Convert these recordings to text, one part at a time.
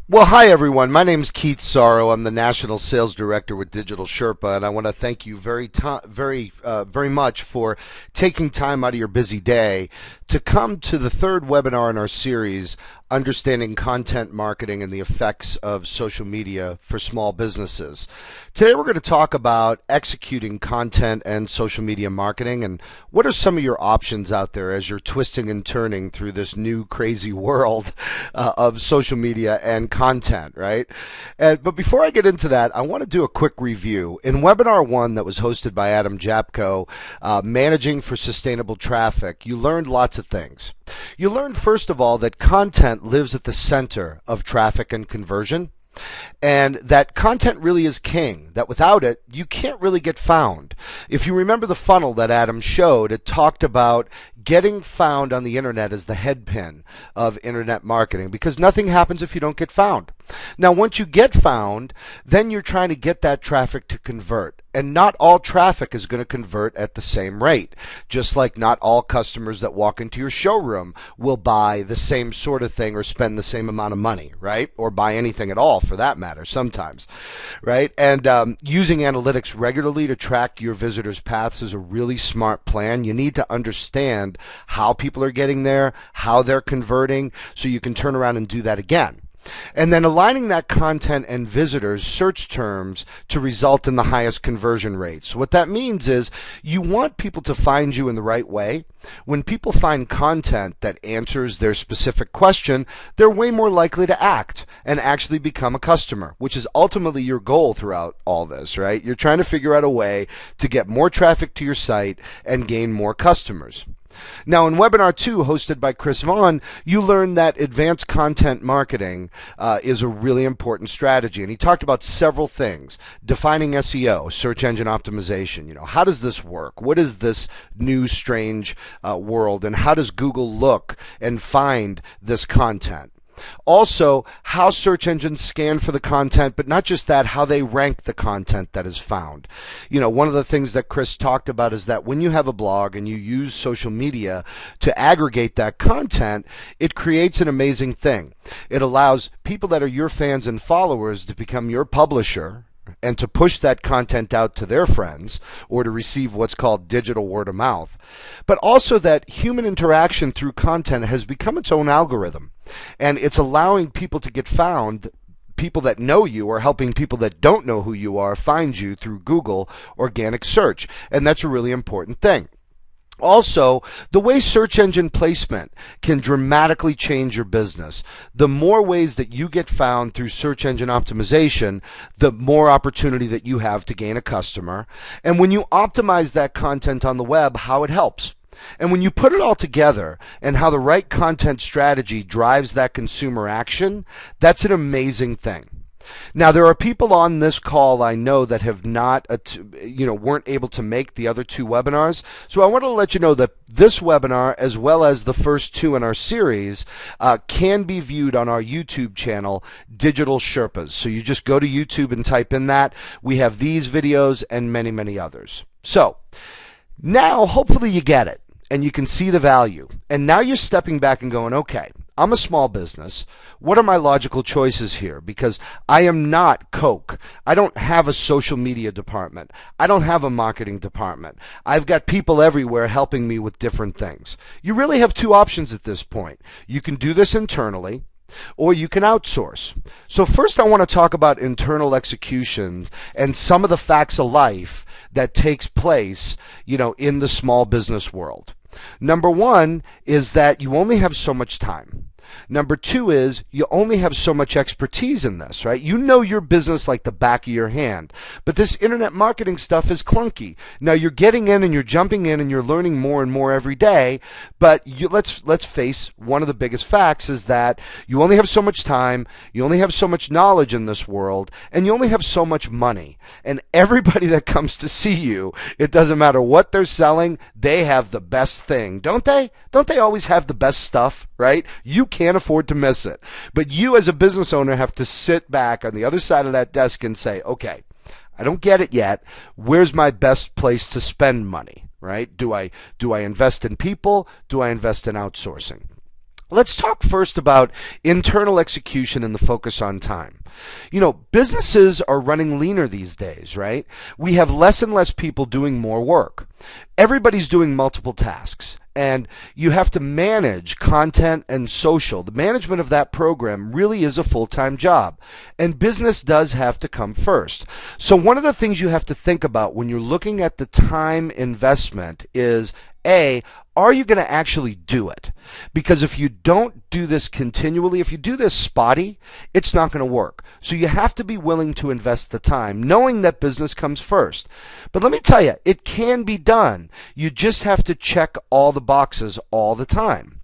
Well, hi everyone. My name is Keith Sauro. I'm the National Sales Director with Digital Sherpa, and I want to thank you very much for taking time out of your busy day to come to the third webinar in our series, Understanding Content Marketing and the Effects of Social Media for Small Businesses. Today we're going to talk about executing content and social media marketing and what are some of your options out there as you're twisting and turning through this new crazy world of social media and content, right? But before I get into that, I want to do a quick review. In webinar 1 that was hosted by Adam Japko, Managing for Sustainable Traffic, you learned lots of things. You learned, first of all, that content lives at the center of traffic and conversion, and that content really is king, that without it, you can't really get found. If you remember the funnel that Adam showed, it talked about getting found on the internet as the headpin of internet marketing, because nothing happens if you don't get found. Now, once you get found, then you're trying to get that traffic to convert. And not all traffic is going to convert at the same rate. Just like not all customers that walk into your showroom will buy the same sort of thing or spend the same amount of money, right? Or buy anything at all for that matter sometimes, right? And using analytics regularly to track your visitors' paths is a really smart plan. You need to understand how people are getting there, how they're converting, so you can turn around and do that again. And then aligning that content and visitors' search terms to result in the highest conversion rates. What that means is you want people to find you in the right way. When people find content that answers their specific question, they're way more likely to act and actually become a customer, which is ultimately your goal throughout all this, right? You're trying to figure out a way to get more traffic to your site and gain more customers. Now, in webinar 2, hosted by Chris Vaughn, you learned that advanced content marketing is a really important strategy. And he talked about several things: defining SEO, search engine optimization. How does this work? What is this new strange world? And how does Google look and find this content? Also, how search engines scan for the content, but not just that, how they rank the content that is found. One of the things that Chris talked about is that when you have a blog and you use social media to aggregate that content, it creates an amazing thing. It allows people that are your fans and followers to become your publisher and to push that content out to their friends or to receive what's called digital word of mouth. But also that human interaction through content has become its own algorithm, and it's allowing people to get found. People that know you are helping people that don't know who you are find you through Google organic search, and that's a really important thing. Also, the way search engine placement can dramatically change your business. The more ways that you get found through search engine optimization, the more opportunity that you have to gain a customer. And when you optimize that content on the web, how it helps. And when you put it all together and how the right content strategy drives that consumer action, that's an amazing thing. Now, there are people on this call I know that have not, weren't able to make the other 2 webinars. So I want to let you know that this webinar, as well as the first 2 in our series, can be viewed on our YouTube channel, Digital Sherpas. So you just go to YouTube and type in that. We have these videos and many, many others. So now, hopefully you get it and you can see the value. And now you're stepping back and going, okay, I'm a small business. What are my logical choices here? Because I am not Coke. I don't have a social media department. I don't have a marketing department. I've got people everywhere helping me with different things. You really have 2 options at this point. You can do this internally, or you can outsource. So first I want to talk about internal execution and some of the facts of life that takes place, in the small business world. Number 1 is that you only have so much time. Number 2 is you only have so much expertise in this, right? You know your business like the back of your hand, but this internet marketing stuff is clunky. Now you're getting in and you're jumping in and you're learning more and more every day, but let's face one of the biggest facts is that you only have so much time, you only have so much knowledge in this world, and you only have so much money. And everybody that comes to see you, it doesn't matter what they're selling, they have the best thing, don't they? Don't they always have the best stuff, right? You can't afford to miss it. But you as a business owner have to sit back on the other side of that desk and say, okay, I don't get it yet. Where's my best place to spend money, right? Do I invest in people? Do I invest in outsourcing? Let's talk first about internal execution and the focus on time. You know, businesses are running leaner these days, right? We have less and less people doing more work. Everybody's doing multiple tasks, and you have to manage content and social. The management of that program really is a full-time job, and business does have to come first. So one of the things you have to think about when you're looking at the time investment is, A, are you going to actually do it? Because if you don't do this continually, if you do this spotty, it's not going to work. So you have to be willing to invest the time, knowing that business comes first. But let me tell you, it can be done. You just have to check all the boxes all the time.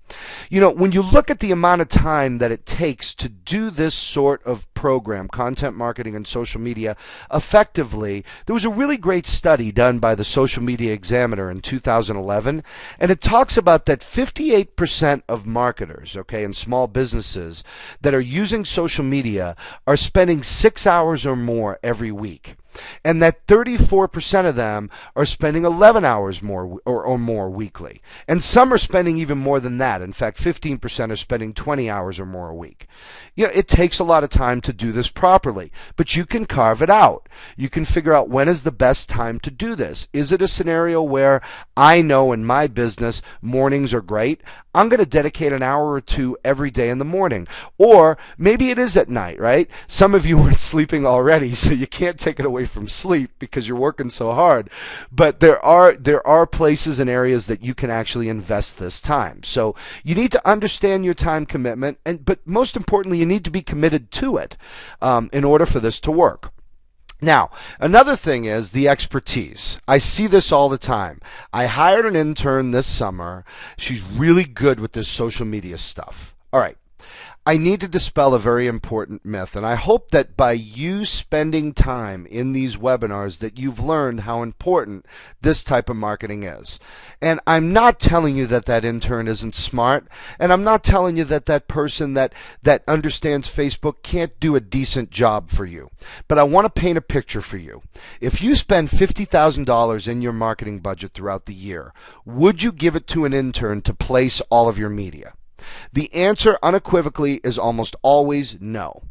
You know, when you look at the amount of time that it takes to do this sort of program, content marketing and social media, effectively, there was a really great study done by the Social Media Examiner in 2011, and it talks about that 58% of marketers, okay, and small businesses that are using social media are spending 6 hours or more every week. And that 34% of them are spending 11 hours more or more weekly. And some are spending even more than that. In fact, 15% are spending 20 hours or more a week. You know, it takes a lot of time to do this properly, but you can carve it out. You can figure out when is the best time to do this. Is it a scenario where I know in my business mornings are great? I'm going to dedicate an hour or two every day in the morning. Or maybe it is at night, right? Some of you aren't sleeping already, so you can't take it away from sleep because you're working so hard. But there are places and areas that you can actually invest this time. So you need to understand your time commitment, but most importantly, you need to be committed to it in order for this to work. Now, another thing is the expertise. I see this all the time. I hired an intern this summer. She's really good with this social media stuff. All right. I need to dispel a very important myth, and I hope that by you spending time in these webinars that you've learned how important this type of marketing is. And I'm not telling you that that intern isn't smart, and I'm not telling you that that person that understands Facebook can't do a decent job for you. But I want to paint a picture for you. If you spend $50,000 in your marketing budget throughout the year, would you give it to an intern to place all of your media? The answer unequivocally is almost always no.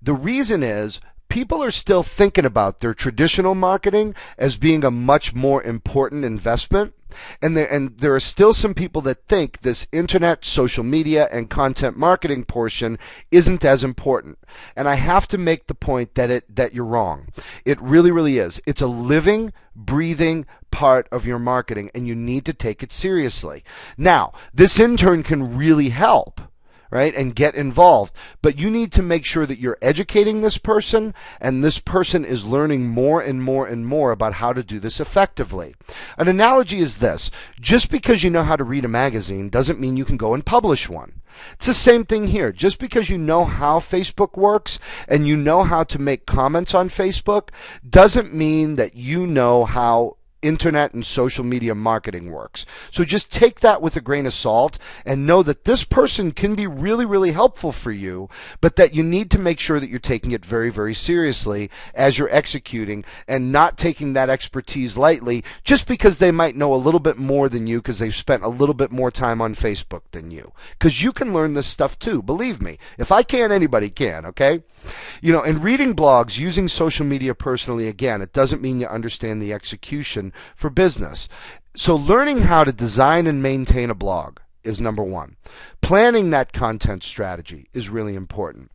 The reason is people are still thinking about their traditional marketing as being a much more important investment. And there are still some people that think this internet, social media, and content marketing portion isn't as important. And I have to make the point that you're wrong. It really, really is. It's a living, breathing part of your marketing, and you need to take it seriously. Now, this intern can really help, right, and get involved. But you need to make sure that you're educating this person, and this person is learning more and more and more about how to do this effectively. An analogy is this. Just because you know how to read a magazine doesn't mean you can go and publish one. It's the same thing here. Just because you know how Facebook works and you know how to make comments on Facebook doesn't mean that you know how internet and social media marketing works. So just take that with a grain of salt and know that this person can be really, really helpful for you, but that you need to make sure that you're taking it very, very seriously as you're executing and not taking that expertise lightly just because they might know a little bit more than you because they've spent a little bit more time on Facebook than you. Because you can learn this stuff too, believe me. If I can, anybody can, okay? You know, and reading blogs, using social media personally, again, it doesn't mean you understand the execution for business. So learning how to design and maintain a blog is number one. Planning that content strategy is really important.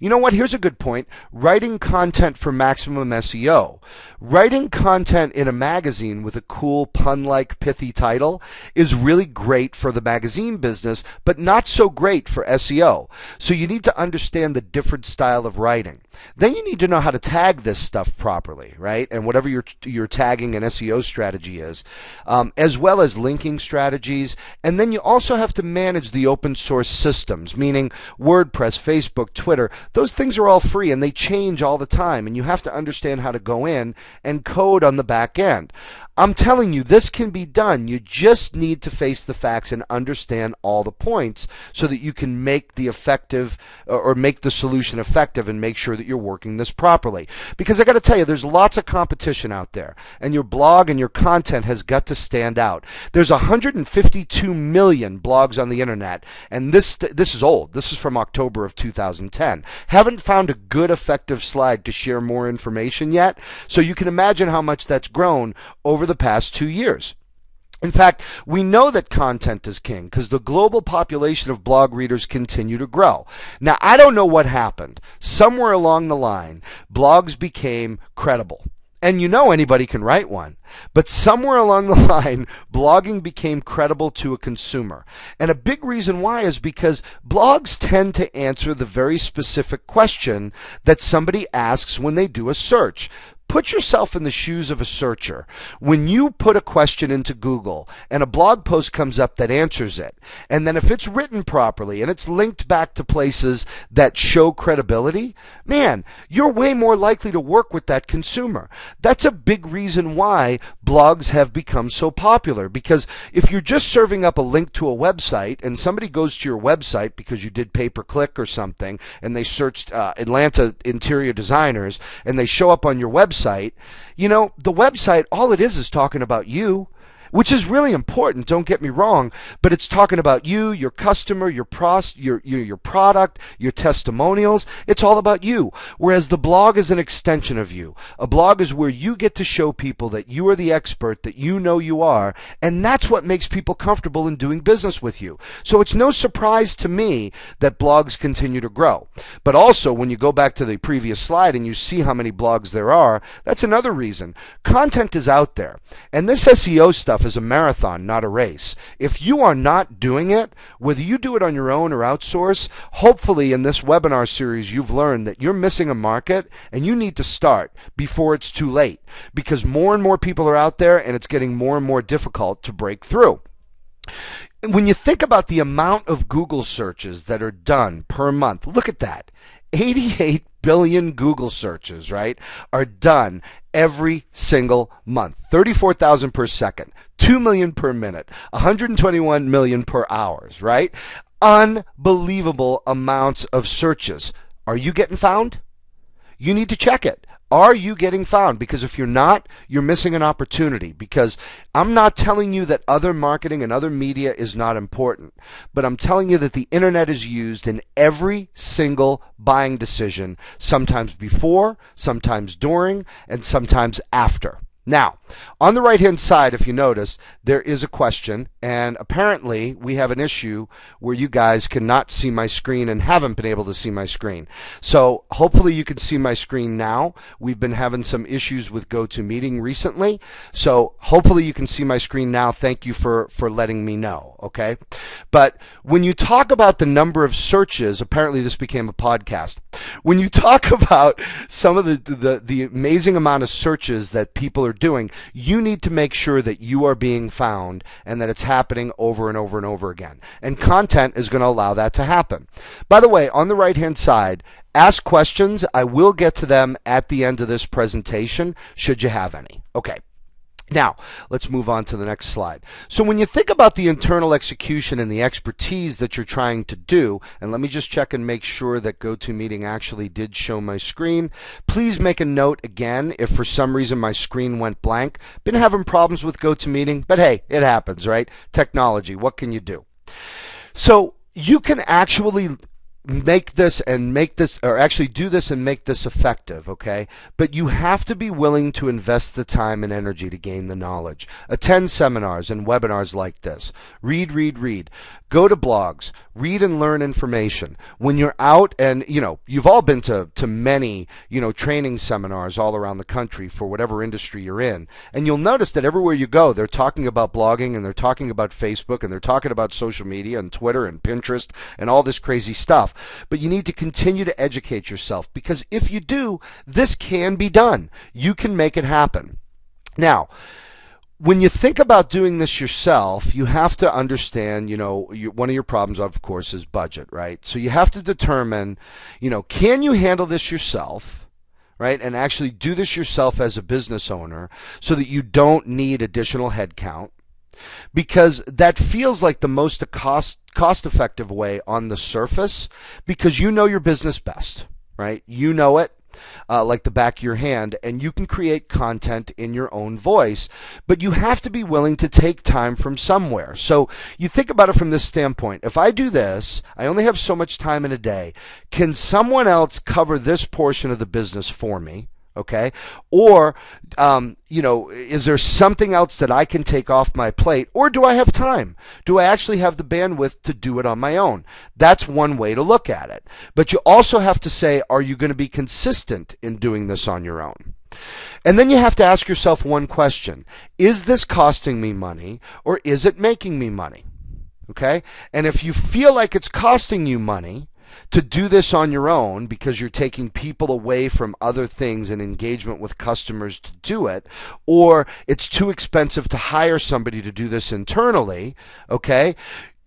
You know what? Here's a good point. Writing content for maximum SEO. Writing content in a magazine with a cool pun-like pithy title is really great for the magazine business, but not so great for SEO. So you need to understand the different style of writing. Then you need to know how to tag this stuff properly, right? And whatever your tagging and SEO strategy is, as well as linking strategies. And then you also have to manage the open source systems, meaning WordPress, Facebook, Twitter. Those things are all free and they change all the time, and you have to understand how to go in and code on the back end. I'm telling you, this can be done. You just need to face the facts and understand all the points so that you can make the effective or make the solution effective and make sure that you're working this properly. Because I got to tell you, there's lots of competition out there, and your blog and your content has got to stand out. There's 152 million blogs on the internet, and this is old. This is from October of 2010. Haven't found a good effective slide to share more information yet, so you can imagine how much that's grown over the past 2 years. In fact, we know that content is king because the global population of blog readers continue to grow. Now, I don't know what happened. Somewhere along the line, blogs became credible. And you know anybody can write one. But somewhere along the line, blogging became credible to a consumer. And a big reason why is because blogs tend to answer the very specific question that somebody asks when they do a search. Put yourself in the shoes of a searcher. When you put a question into Google and a blog post comes up that answers it, and then if it's written properly and it's linked back to places that show credibility, man, you're way more likely to work with that consumer. That's a big reason why blogs have become so popular, because if you're just serving up a link to a website and somebody goes to your website because you did pay-per-click or something and they searched Atlanta interior designers and they show up on your website, you know, the website, all it is talking about you, which is really important, don't get me wrong, but it's talking about you, your customer, your product, your testimonials. It's all about you. Whereas the blog is an extension of you. A blog is where you get to show people that you are the expert, that you know you are, and that's what makes people comfortable in doing business with you. So it's no surprise to me that blogs continue to grow. But also, when you go back to the previous slide and you see how many blogs there are, that's another reason. Content is out there. And this SEO stuff is a marathon, not a race. If you are not doing it, whether you do it on your own or outsource, hopefully in this webinar series you've learned that you're missing a market and you need to start before it's too late, because more and more people are out there and it's getting more and more difficult to break through. When you think about the amount of Google searches that are done per month, look at that. 88 billion Google searches, right, are done every single month. 34,000 per second, 2 million per minute, 121 million per hours, right? Unbelievable amounts of searches. Are you getting found? You need to check it. Are you getting found? Because if you're not, you're missing an opportunity. Because I'm not telling you that other marketing and other media is not important, but I'm telling you that the internet is used in every single buying decision, sometimes before, sometimes during, and sometimes after. Now, on the right-hand side, if you notice, there is a question, and apparently we have an issue where you guys cannot see my screen and haven't been able to see my screen. So hopefully you can see my screen now. We've been having some issues with GoToMeeting recently, so hopefully you can see my screen now. Thank you for letting me know, okay? But when you talk about the number of searches, apparently this became a podcast. When you talk about some of the amazing amount of searches that people are doing, you need to make sure that you are being found and that it's happening over and over and over again. And content is going to allow that to happen. By the way, on the right-hand side, ask questions. I will get to them at the end of this presentation, should you have any. Okay. Now, let's move on to the next slide. So when you think about the internal execution and the expertise that you're trying to do, and let me just check and make sure that GoToMeeting actually did show my screen. Please make a note again if for some reason my screen went blank. Been having problems with GoToMeeting, but hey, it happens, right? Technology, what can you do? So you can actually make this and make this, or actually do this and make this effective, okay? But you have to be willing to invest the time and energy to gain the knowledge. Attend seminars and webinars like this. Read. Go to blogs. Read and learn information. When you're out, and you've all been to many, training seminars all around the country for whatever industry you're in, and you'll notice that everywhere you go, they're talking about blogging and they're talking about Facebook and they're talking about social media and Twitter and Pinterest and all this crazy stuff. But you need to continue to educate yourself, because if you do, this can be done. You can make it happen. Now, when you think about doing this yourself, you have to understand, one of your problems, of course, is budget, right? So you have to determine, can you handle this yourself, right? And actually do this yourself as a business owner so that you don't need additional headcount, because that feels like the most cost effective way on the surface, because you know your business best, right? You know it like the back of your hand, and you can create content in your own voice, but you have to be willing to take time from somewhere. So you think about it from this standpoint. If I do this, I only have so much time in a day. Can someone else cover this portion of the business for me? Okay, or is there something else that I can take off my plate, or do I have time? Do I actually have the bandwidth to do it on my own? That's one way to look at it. But you also have to say, are you going to be consistent in doing this on your own? And then you have to ask yourself one question: is this costing me money, or is it making me money? Okay, and if you feel like it's costing you money to do this on your own because you're taking people away from other things and engagement with customers to do it, or it's too expensive to hire somebody to do this internally, okay?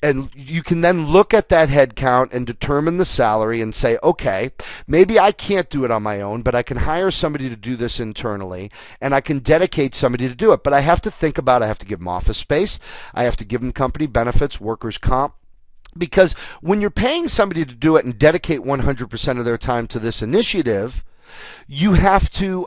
And you can then look at that head count and determine the salary and say, okay, maybe I can't do it on my own, but I can hire somebody to do this internally, and I can dedicate somebody to do it. But I have to think about, I have to give them office space, I have to give them company benefits, workers' comp. Because when you're paying somebody to do it and dedicate 100% of their time to this initiative, you have to,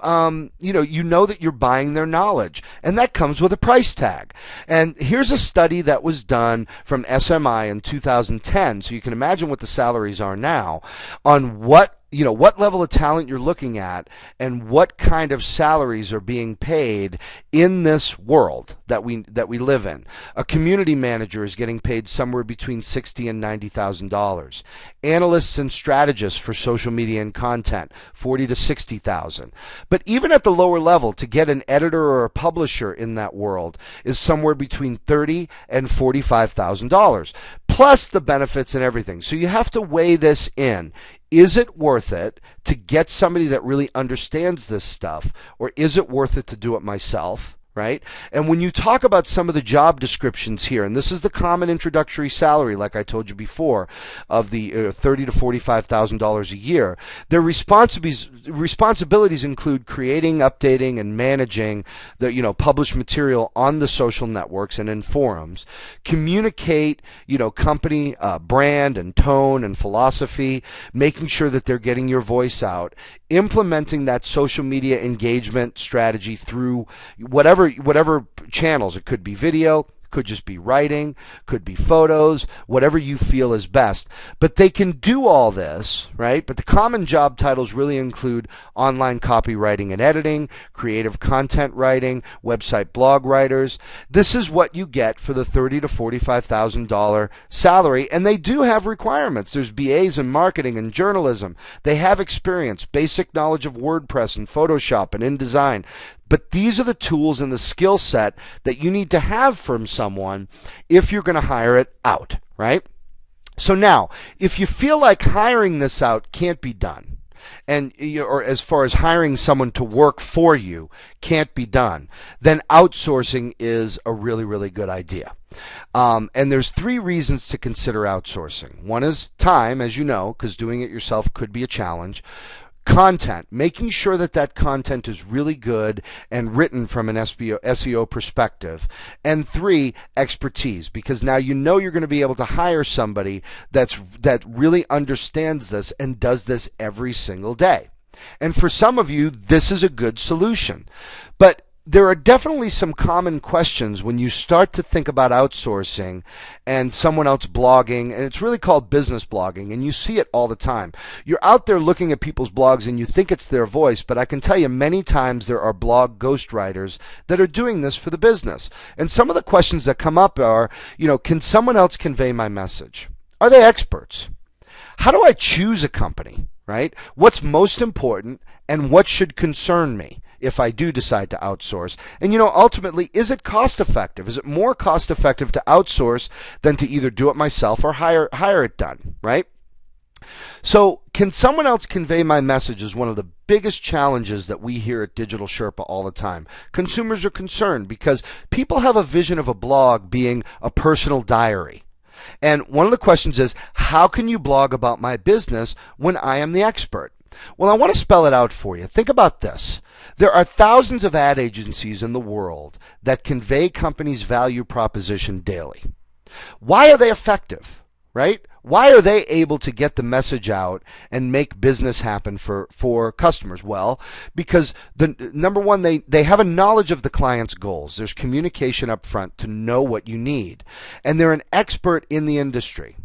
you know that you're buying their knowledge, and that comes with a price tag. And here's a study that was done from SMI in 2010, so you can imagine what the salaries are now, on what level of talent you're looking at and what kind of salaries are being paid in this world that we live in. A community manager is getting paid somewhere between $60,000 and $90,000. Analysts and strategists for social media and content, $40,000 to $60,000. But even at the lower level, to get an editor or a publisher in that world is somewhere between $30,000 and $45,000, plus the benefits and everything. So you have to weigh this in. Is it worth it to get somebody that really understands this stuff, or is it worth it to do it myself? Right? And when you talk about some of the job descriptions here, and this is the common introductory salary, like I told you before, of the $30,000 to $45,000 a year, their responsibilities include creating, updating, and managing the published material on the social networks and in forums, communicate company brand and tone and philosophy, making sure that they're getting your voice out, implementing that social media engagement strategy through whatever channels. It could be video, could just be writing, could be photos, whatever you feel is best. But they can do all this, right? But the common job titles really include online copywriting and editing, creative content writing, website blog writers. This is what you get for the $30,000 to $45,000 salary, and they do have requirements. There's BAs in marketing and journalism. They have experience, basic knowledge of WordPress and Photoshop and InDesign. But these are the tools and the skill set that you need to have from someone if you're going to hire it out, right? So now, if you feel like hiring this out can't be done, or as far as hiring someone to work for you can't be done, then outsourcing is a really, really good idea. And there's 3 reasons to consider outsourcing. One is time, as you know, because doing it yourself could be a challenge. Content, making sure that content is really good and written from an SEO perspective. And 3, expertise, because now you're going to be able to hire somebody that really understands this and does this every single day. And for some of you, this is a good solution. But there are definitely some common questions when you start to think about outsourcing and someone else blogging, and it's really called business blogging, and you see it all the time. You're out there looking at people's blogs and you think it's their voice, but I can tell you many times there are blog ghostwriters that are doing this for the business. And some of the questions that come up are, can someone else convey my message? Are they experts? How do I choose a company, right? What's most important and what should concern me if I do decide to outsource? And ultimately, is it cost effective? Is it more cost effective to outsource than to either do it myself or hire it done, right? So can someone else convey my message is one of the biggest challenges that we hear at Digital Sherpa all the time. Consumers are concerned because people have a vision of a blog being a personal diary. And one of the questions is, how can you blog about my business when I am the expert? Well, I want to spell it out for you. Think about this. There are thousands of ad agencies in the world that convey companies' value proposition daily. Why are they effective, right? Why are they able to get the message out and make business happen for customers? Well, because number one, they have a knowledge of the client's goals. There's communication up front to know what you need. And they're an expert in the industry.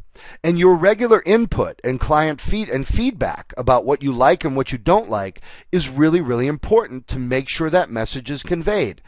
And your regular input and client feedback about what you like and what you don't like is really, really important to make sure that message is conveyed.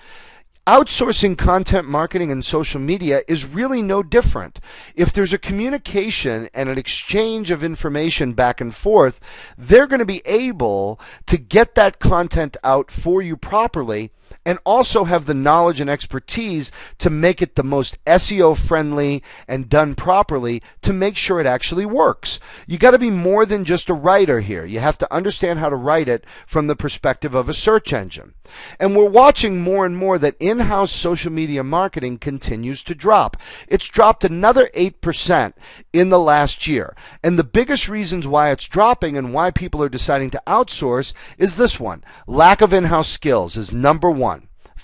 Outsourcing content marketing and social media is really no different. If there's a communication and an exchange of information back and forth, they're going to be able to get that content out for you properly and also have the knowledge and expertise to make it the most SEO friendly and done properly to make sure it actually works. You got to be more than just a writer here. You have to understand how to write it from the perspective of a search engine. And we're watching more and more that in-house social media marketing continues to drop. It's dropped another 8% in the last year. And the biggest reasons why it's dropping and why people are deciding to outsource is this one. Lack of in-house skills is number one.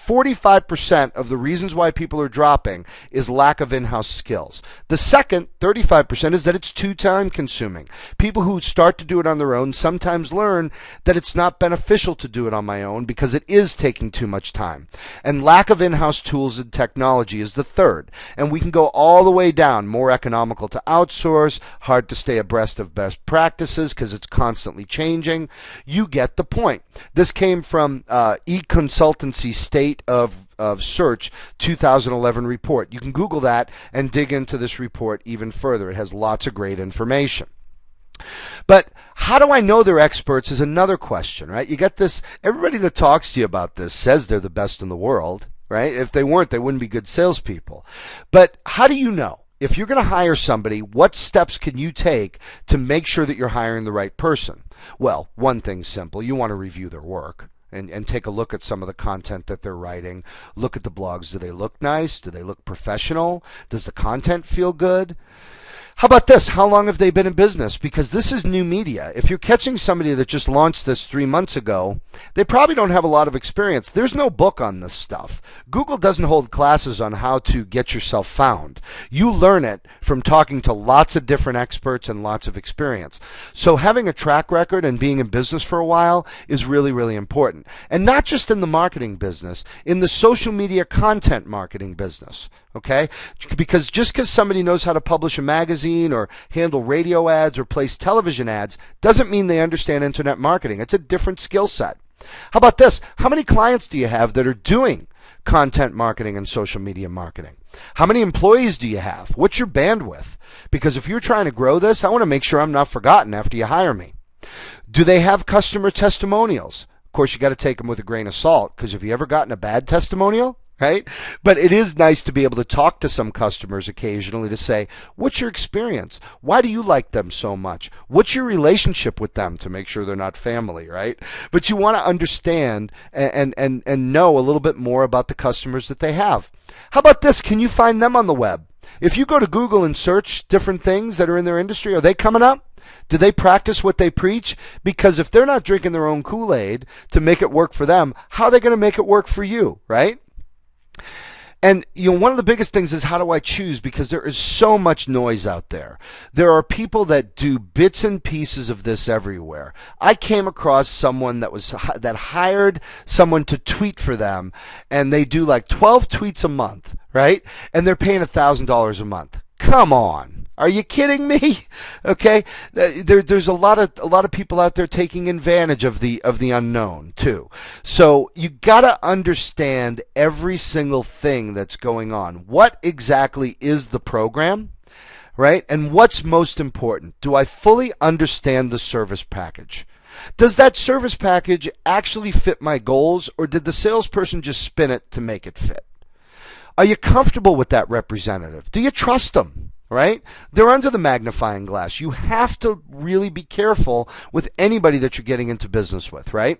45% of the reasons why people are dropping is lack of in-house skills. The second, 35%, is that it's too time consuming. People who start to do it on their own sometimes learn that it's not beneficial to do it on my own because it is taking too much time. And lack of in-house tools and technology is the third. And we can go all the way down. More economical to outsource, hard to stay abreast of best practices because it's constantly changing. You get the point. This came from e-consultancy State of Search 2011 report. You can Google that and dig into this report even further. It has lots of great information. But how do I know they're experts is another question, right? You get this, everybody that talks to you about this says they're the best in the world, right? If they weren't, they wouldn't be good salespeople. But how do you know? If you're going to hire somebody, what steps can you take to make sure that you're hiring the right person? Well, one thing's simple. You want to review their work. And take a look at some of the content that they're writing. Look at the blogs. Do they look nice? Do they look professional? Does the content feel good? How about this? How long have they been in business? Because this is new media. If you're catching somebody that just launched this 3 months ago, they probably don't have a lot of experience. There's no book on this stuff. Google doesn't hold classes on how to get yourself found. You learn it from talking to lots of different experts and lots of experience. So having a track record and being in business for a while is really, really important. And not just in the marketing business, in the social media content marketing business. Okay? Because just because somebody knows how to publish a magazine or handle radio ads or place television ads doesn't mean they understand internet marketing. It's a different skill set. How about this? How many clients do you have that are doing content marketing and social media marketing? How many employees do you have? What's your bandwidth? Because if you're trying to grow this, I want to make sure I'm not forgotten after you hire me. Do they have customer testimonials? Of course, you got to take them with a grain of salt, because have you ever gotten a bad testimonial? Right? But it is nice to be able to talk to some customers occasionally to say, what's your experience? Why do you like them so much? What's your relationship with them, to make sure they're not family, right? But you want to understand and know a little bit more about the customers that they have. How about this? Can you find them on the web? If you go to Google and search different things that are in their industry, are they coming up? Do they practice what they preach? Because if they're not drinking their own Kool-Aid to make it work for them, how are they going to make it work for you, right? And one of the biggest things is, how do I choose? Because there is so much noise out there. There are people that do bits and pieces of this everywhere. I came across someone that hired someone to tweet for them, and they do like 12 tweets a month, right? And they're paying $1,000 a month. Come on. Are you kidding me? Okay, there's a lot of people out there taking advantage of the unknown too. So you gotta understand every single thing that's going on. What exactly is the program, right? And what's most important? Do I fully understand the service package? Does that service package actually fit my goals, or did the salesperson just spin it to make it fit? Are you comfortable with that representative? Do you trust them? Right? They're under the magnifying glass. You have to really be careful with anybody that you're getting into business with, right?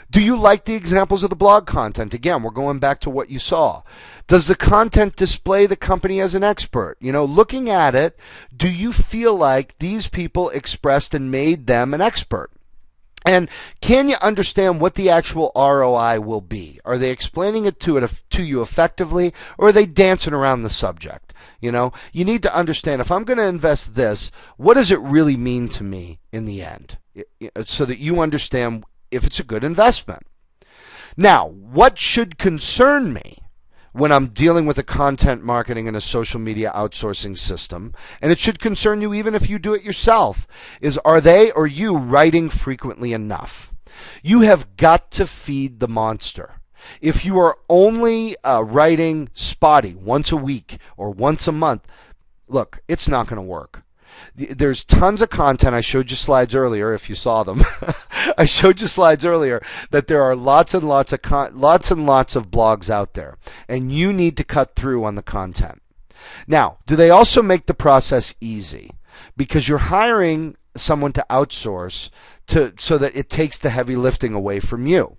Do you like the examples of the blog content? Again, we're going back to what you saw. Does the content display the company as an expert? Looking at it, do you feel like these people expressed and made them an expert? And can you understand what the actual ROI will be? Are they explaining it to you effectively, or are they dancing around the subject? You know, you need to understand, if I'm going to invest this, what does it really mean to me in the end? So that you understand if it's a good investment. Now, what should concern me when I'm dealing with a content marketing and a social media outsourcing system, and it should concern you even if you do it yourself, is, are they or you writing frequently enough? You have got to feed the monster. If you are only writing spotty once a week or once a month, look, it's not going to work. There's tons of content. I showed you slides earlier, if you saw them. I showed you slides earlier that there are lots and lots of blogs out there, and you need to cut through on the content. Now, do they also make the process easy? Because you're hiring someone to outsource so that it takes the heavy lifting away from you.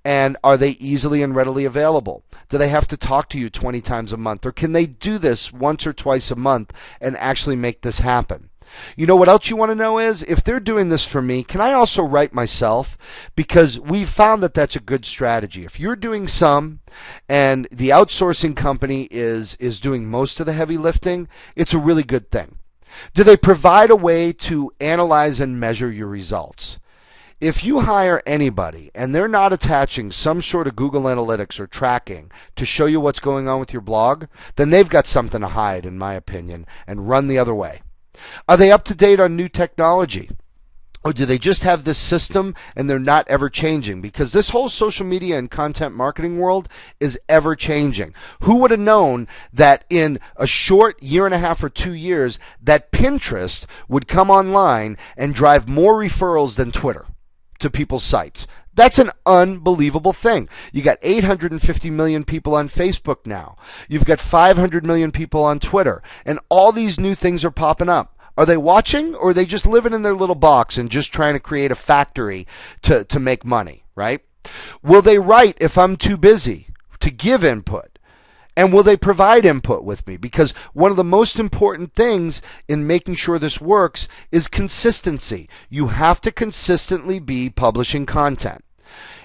And are they easily and readily available? Do they have to talk to you 20 times a month? Or can they do this once or twice a month and actually make this happen? You know what else you want to know is, if they're doing this for me, can I also write myself? Because we've found that that's a good strategy. If you're doing some and the outsourcing company is doing most of the heavy lifting, it's a really good thing. Do they provide a way to analyze and measure your results? If you hire anybody and they're not attaching some sort of Google Analytics or tracking to show you what's going on with your blog, then they've got something to hide, in my opinion, and run the other way. Are they up to date on new technology? Or do they just have this system and they're not ever changing? Because this whole social media and content marketing world is ever changing. Who would have known that in a short year and a half or 2 years that Pinterest would come online and drive more referrals than Twitter to people's sites? That's an unbelievable thing. You got 850 million people on Facebook now. You've got 500 million people on Twitter. And all these new things are popping up. Are they watching, or are they just living in their little box and just trying to create a factory to make money, right? Will they write if I'm too busy to give input? And will they provide input with me? Because one of the most important things in making sure this works is consistency. You have to consistently be publishing content.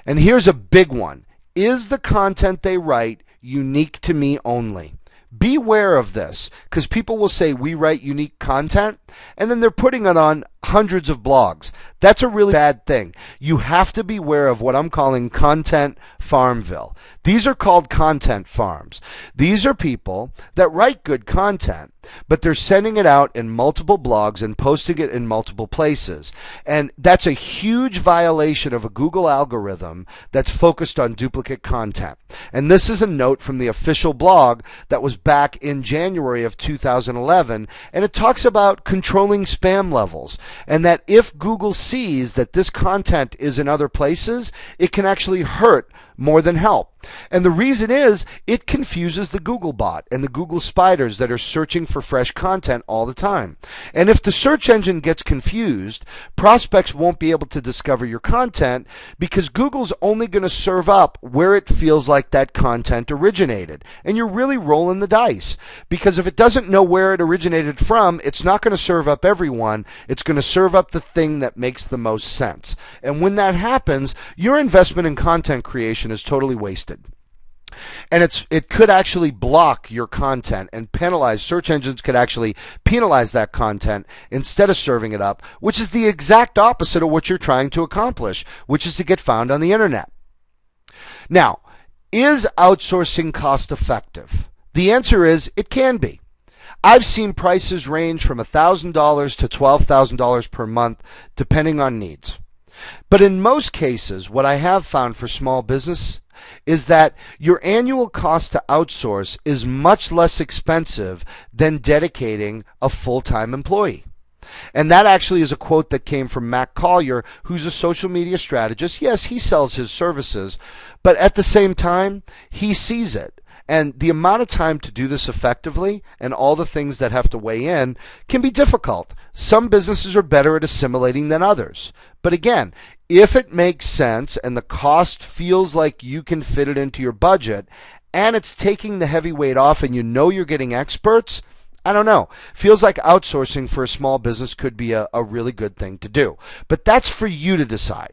And here's a big one. Is the content they write unique to me only? Beware of this, because people will say we write unique content, and then they're putting it on hundreds of blogs. That's a really bad thing. You have to beware of what I'm calling content farmville. These are called content farms. These are people that write good content, but they're sending it out in multiple blogs and posting it in multiple places. And that's a huge violation of a Google algorithm that's focused on duplicate content. And this is a note from the official blog that was back in January of 2011, and it talks about controlling spam levels, and that if Google sees that this content is in other places, it can actually hurt more than help. And the reason is it confuses the Google bot and the Google spiders that are searching for fresh content all the time. And if the search engine gets confused, prospects won't be able to discover your content, because Google's only going to serve up where it feels like that content originated. And you're really rolling the dice, because if it doesn't know where it originated from, it's not going to serve up everyone. It's going to serve up the thing that makes the most sense. And when that happens, your investment in content creation is totally wasted. And it could actually block your content and penalize. Search engines could actually penalize that content instead of serving it up, which is the exact opposite of what you're trying to accomplish, which is to get found on the internet. Now, is outsourcing cost effective? The answer is it can be. I've seen prices range from $1,000 to $12,000 per month, depending on needs. But in most cases, what I have found for small business is that your annual cost to outsource is much less expensive than dedicating a full-time employee. And that actually is a quote that came from Matt Collier, who's a social media strategist. Yes, he sells his services, but at the same time, he sees it. And the amount of time to do this effectively and all the things that have to weigh in can be difficult. Some businesses are better at assimilating than others. But again, if it makes sense and the cost feels like you can fit it into your budget and it's taking the heavy weight off and you know you're getting experts, I don't know. Feels like outsourcing for a small business could be a really good thing to do. But that's for you to decide.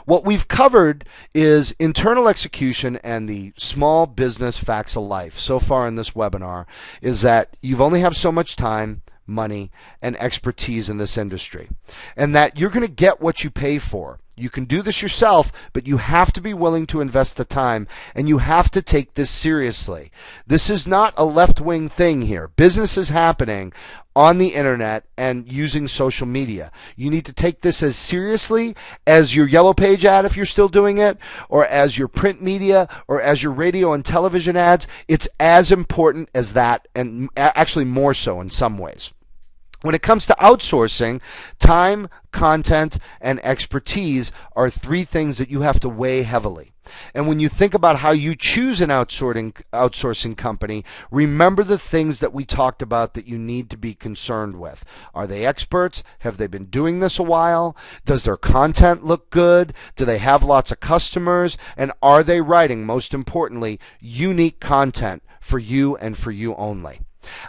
What we've covered is internal execution and the small business facts of life so far in this webinar is that you've only have so much time, money, and expertise in this industry, and that you're going to get what you pay for. You can do this yourself, but you have to be willing to invest the time, and you have to take this seriously. This is not a left-wing thing here. Business is happening on the internet and using social media. You need to take this as seriously as your Yellow Page ad if you're still doing it, or as your print media, or as your radio and television ads. It's as important as that, and actually more so in some ways. When it comes to outsourcing, time, content, and expertise are three things that you have to weigh heavily. And when you think about how you choose an outsourcing company, remember the things that we talked about that you need to be concerned with. Are they experts? Have they been doing this a while? Does their content look good? Do they have lots of customers? And are they writing, most importantly, unique content for you and for you only?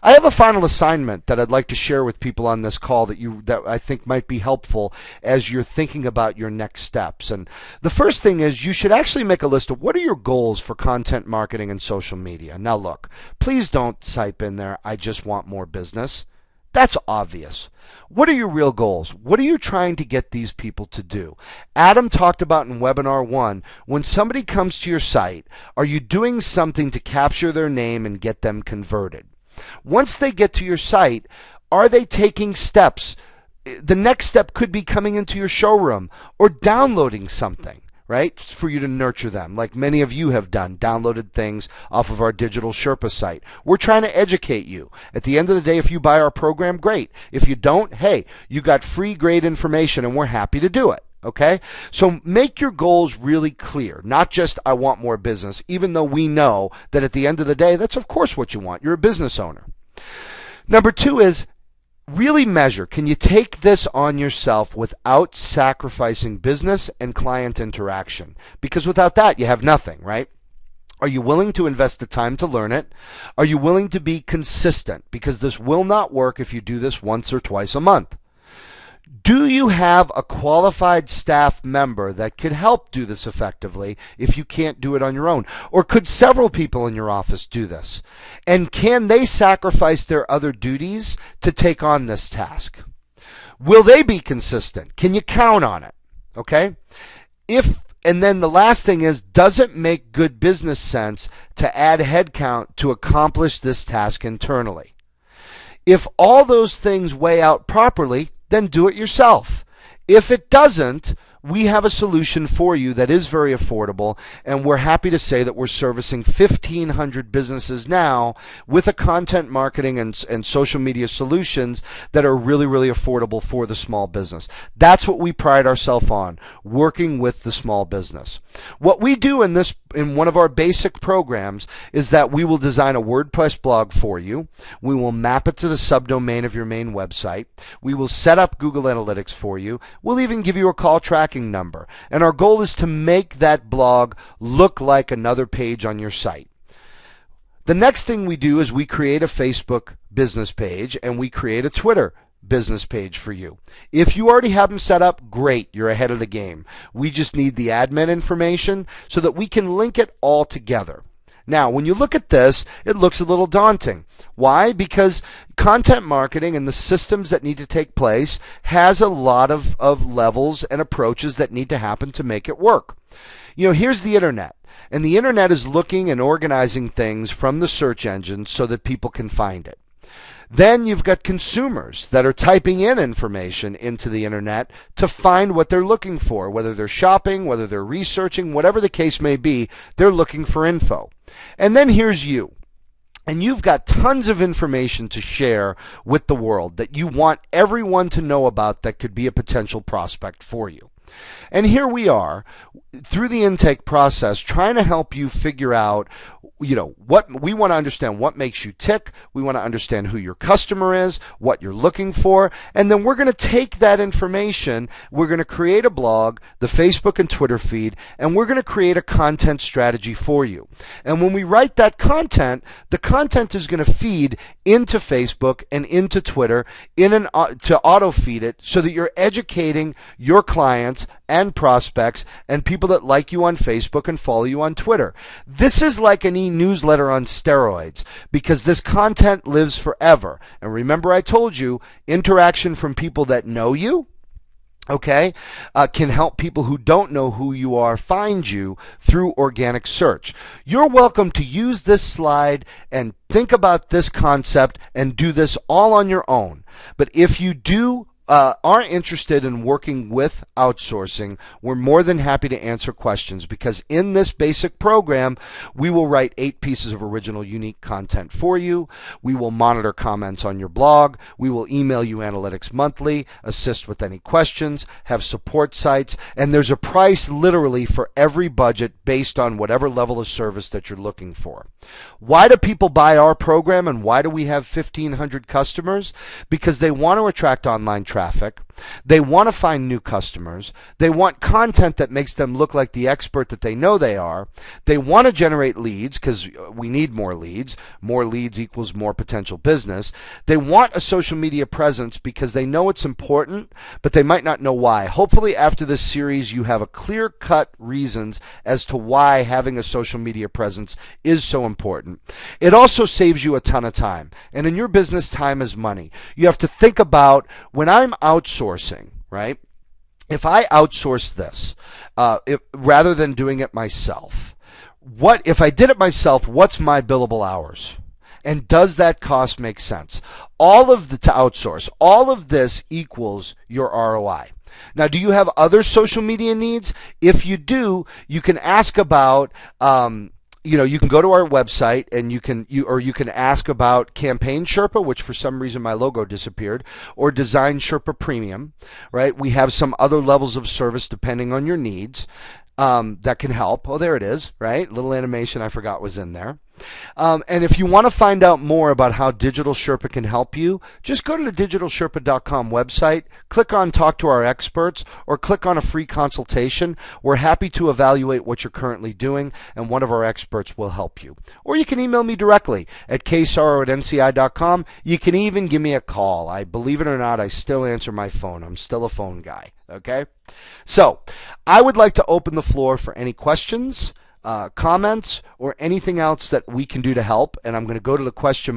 I have a final assignment that I'd like to share with people on this call that I think might be helpful as you're thinking about your next steps. And the first thing is you should actually make a list of what are your goals for content marketing and social media. Now look, please don't type in there, I just want more business. That's obvious. What are your real goals? What are you trying to get these people to do? Adam talked about in webinar 1, when somebody comes to your site, are you doing something to capture their name and get them converted? Once they get to your site, are they taking steps? The next step could be coming into your showroom or downloading something, right, for you to nurture them, like many of you have done, downloaded things off of our Digital Sherpa site. We're trying to educate you. At the end of the day, if you buy our program, great. If you don't, hey, you got free, great information, and we're happy to do it. Okay? So make your goals really clear, not just I want more business, even though we know that at the end of the day, that's of course what you want. You're a business owner. Number 2 is really measure. Can you take this on yourself without sacrificing business and client interaction? Because without that, you have nothing, right? Are you willing to invest the time to learn it? Are you willing to be consistent? Because this will not work if you do this once or twice a month. Do you have a qualified staff member that could help do this effectively if you can't do it on your own? Or could several people in your office do this? And can they sacrifice their other duties to take on this task? Will they be consistent? Can you count on it? Okay? And then the last thing is, does it make good business sense to add headcount to accomplish this task internally? If all those things weigh out properly, then do it yourself. If it doesn't, we have a solution for you that is very affordable, and we're happy to say that we're servicing 1,500 businesses now with a content marketing and social media solutions that are really, really affordable for the small business. That's what we pride ourselves on, working with the small business. What we do in one of our basic programs is that we will design a WordPress blog for you. We will map it to the subdomain of your main website. We will set up Google Analytics for you. We'll even give you a call tracking number. And our goal is to make that blog look like another page on your site. The next thing we do is we create a Facebook business page and we create a Twitter business page for you. If you already have them set up, great, you're ahead of the game. We just need the admin information so that we can link it all together. Now, when you look at this, it looks a little daunting. Why? Because content marketing and the systems that need to take place has a lot of levels and approaches that need to happen to make it work. You know, here's the internet. And the internet is looking and organizing things from the search engine so that people can find it. Then you've got consumers that are typing in information into the internet to find what they're looking for, whether they're shopping, whether they're researching, whatever the case may be, they're looking for info. And then here's you. And you've got tons of information to share with the world that you want everyone to know about that could be a potential prospect for you. And here we are through the intake process trying to help you figure out, what we want to understand, what makes you tick. We want to understand who your customer is, what you're looking for, and then we're going to take that information, we're going to create a blog, the Facebook and Twitter feed, and we're going to create a content strategy for you. And when we write that content, the content is going to feed into Facebook and into Twitter to auto feed it so that you're educating your clients and prospects and people that like you on Facebook and follow you on Twitter. This is like an e-newsletter on steroids because this content lives forever. And remember, I told you, interaction from people that know you, can help people who don't know who you are find you through organic search. You're welcome to use this slide and think about this concept and do this all on your own. But if you are interested in working with outsourcing, we're more than happy to answer questions because in this basic program, we will write 8 pieces of original unique content for you. We will monitor comments on your blog. We will email you analytics monthly, assist with any questions, have support sites, and there's a price literally for every budget based on whatever level of service that you're looking for. Why do people buy our program and why do we have 1,500 customers? Because they want to attract online traffic. They want to find new customers. They want content that makes them look like the expert that they know they are. They want to generate leads because we need more leads. More leads equals more potential business. They want a social media presence because they know it's important, but they might not know why. Hopefully after this series you have a clear-cut reasons as to why having a social media presence is so important. It also saves you a ton of time. And in your business, time is money. You have to think about when I'm outsourcing, right? If I outsource this, rather than doing it myself, if I did it myself, what's my billable hours? And does that cost make sense? To outsource, all of this equals your ROI. Now, do you have other social media needs? If you do, you can ask about you can go to our website and you can ask about Campaign Sherpa, which for some reason my logo disappeared, or Design Sherpa Premium, right? We have some other levels of service depending on your needs that can help. Oh, there it is, right? Little animation I forgot was in there. And if you want to find out more about how Digital Sherpa can help you, just go to the DigitalSherpa.com website, click on Talk to Our Experts, or click on a free consultation. We're happy to evaluate what you're currently doing, and one of our experts will help you. Or you can email me directly at ksaro@nci.com. You can even give me a call. Believe it or not, I still answer my phone. I'm still a phone guy, okay? So I would like to open the floor for any questions, comments, or anything else that we can do to help. And I'm going to go to the question